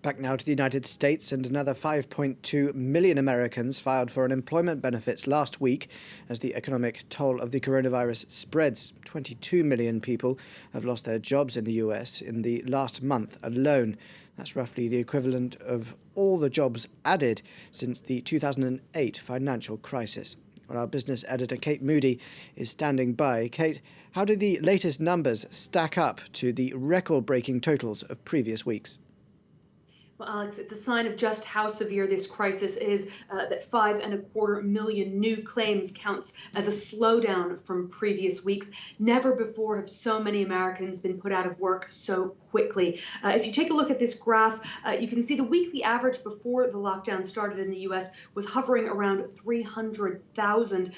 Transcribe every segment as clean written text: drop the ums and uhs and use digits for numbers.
Back now to the United States, and another 5.2 million Americans filed for unemployment benefits last week as the economic toll of the coronavirus spreads. 22 million people have lost their jobs in the US in the last month alone. That's roughly the equivalent of all the jobs added since the 2008 financial crisis. Well, our business editor, Kate Moody, is standing by. Kate, how do the latest numbers stack up to the record-breaking totals of previous weeks? Well, Alex, it's a sign of just how severe this crisis is that 5.25 million new claims counts as a slowdown from previous weeks. Never before have so many Americans been put out of work so quickly. If you take a look at this graph, you can see the weekly average before the lockdown started in the U.S. was hovering around 300,000.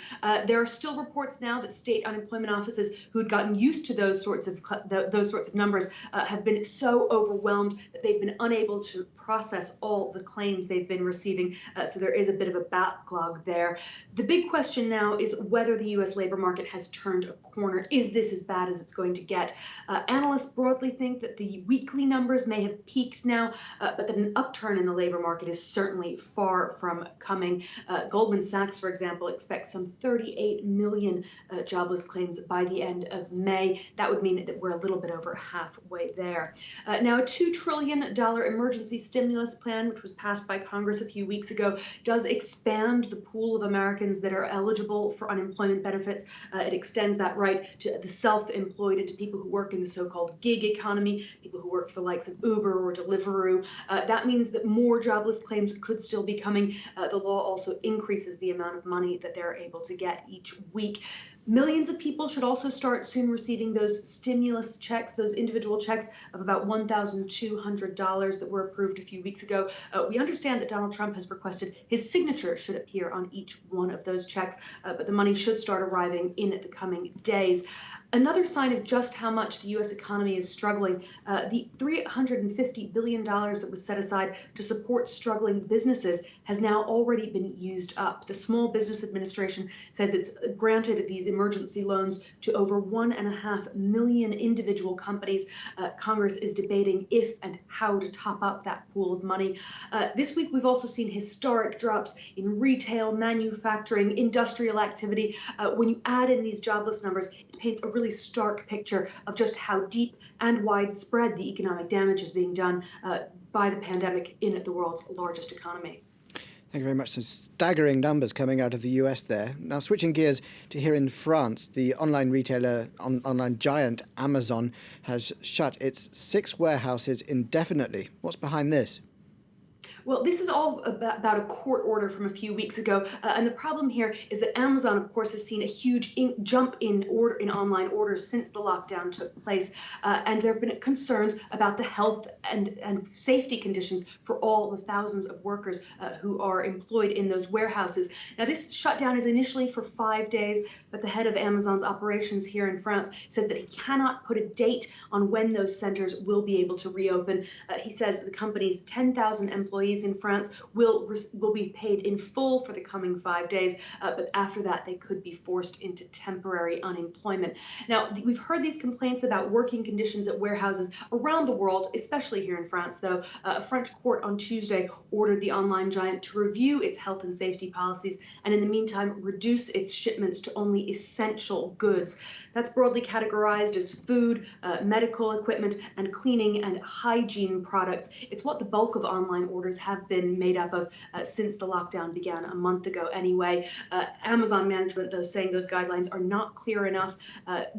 There are still reports now that state unemployment offices who had gotten used to those sorts of numbers have been so overwhelmed that they've been unable to process all the claims they've been receiving. So there is a bit of a backlog there. The big question now is whether the U.S. labor market has turned a corner. Is this as bad as it's going to get? Analysts broadly think that the weekly numbers may have peaked now, but that an upturn in the labor market is certainly far from coming. Goldman Sachs, for example, expects some 38 million jobless claims by the end of May. That would mean that we're a little bit over halfway there. Now, a $2 trillion emergency stimulus plan, which was passed by Congress a few weeks ago, does expand the pool of Americans that are eligible for unemployment benefits. It extends that right to the self-employed and to people who work in the so-called gig economy, people who work for the likes of Uber or Deliveroo. That means that more jobless claims could still be coming. The law also increases the amount of money that they're able to get each week. Millions of people should also start soon receiving those stimulus checks, those individual checks of about $1,200 that were approved a few weeks ago. We understand that Donald Trump has requested his signature should appear on each one of those checks, but the money should start arriving in the coming days. Another sign of just how much the U.S. economy is struggling, the $350 billion that was set aside to support struggling businesses has now already been used up. The Small Business Administration says it's granted these emergency loans to over 1.5 million individual companies. Congress is debating if and how to top up that pool of money. This week, we've also seen historic drops in retail, manufacturing, industrial activity. When you add in these jobless numbers, it paints a really stark picture of just how deep and widespread the economic damage is being done by the pandemic in the world's largest economy. Thank you very much. Some staggering numbers coming out of the US there. Now, switching gears to here in France, the online online giant Amazon has shut its 6 warehouses indefinitely. What's behind this? Well, this is all about a court order from a few weeks ago, and the problem here is that Amazon, of course, has seen a huge jump in online orders since the lockdown took place, and there have been concerns about the health and safety conditions for all the thousands of workers who are employed in those warehouses. Now, this shutdown is initially for 5 days, but the head of Amazon's operations here in France said that he cannot put a date on when those centers will be able to reopen. He says the company's 10,000 employees in France will be paid in full for the coming 5 days, but after that they could be forced into temporary unemployment. Now, we've heard these complaints about working conditions at warehouses around the world, especially here in France, though. A French court on Tuesday ordered the online giant to review its health and safety policies and in the meantime reduce its shipments to only essential goods. That's broadly categorized as food, medical equipment, and cleaning and hygiene products. It's what the bulk of online orders have been made up of since the lockdown began a month ago anyway. Amazon management, though, saying those guidelines are not clear enough.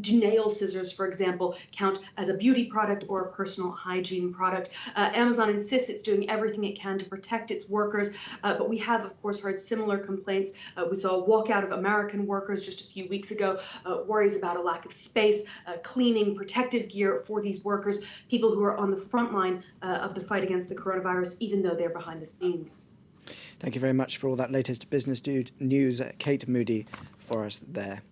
Do nail scissors, for example, count as a beauty product or a personal hygiene product? Amazon insists it's doing everything it can to protect its workers, but we have, of course, heard similar complaints. We saw a walkout of American workers just a few weeks ago, worries about a lack of space, cleaning, protective gear for these workers, people who are on the front line of the fight against the coronavirus, even though they're behind the scenes. Thank you very much for all that latest business news, Kate Moody, for us there.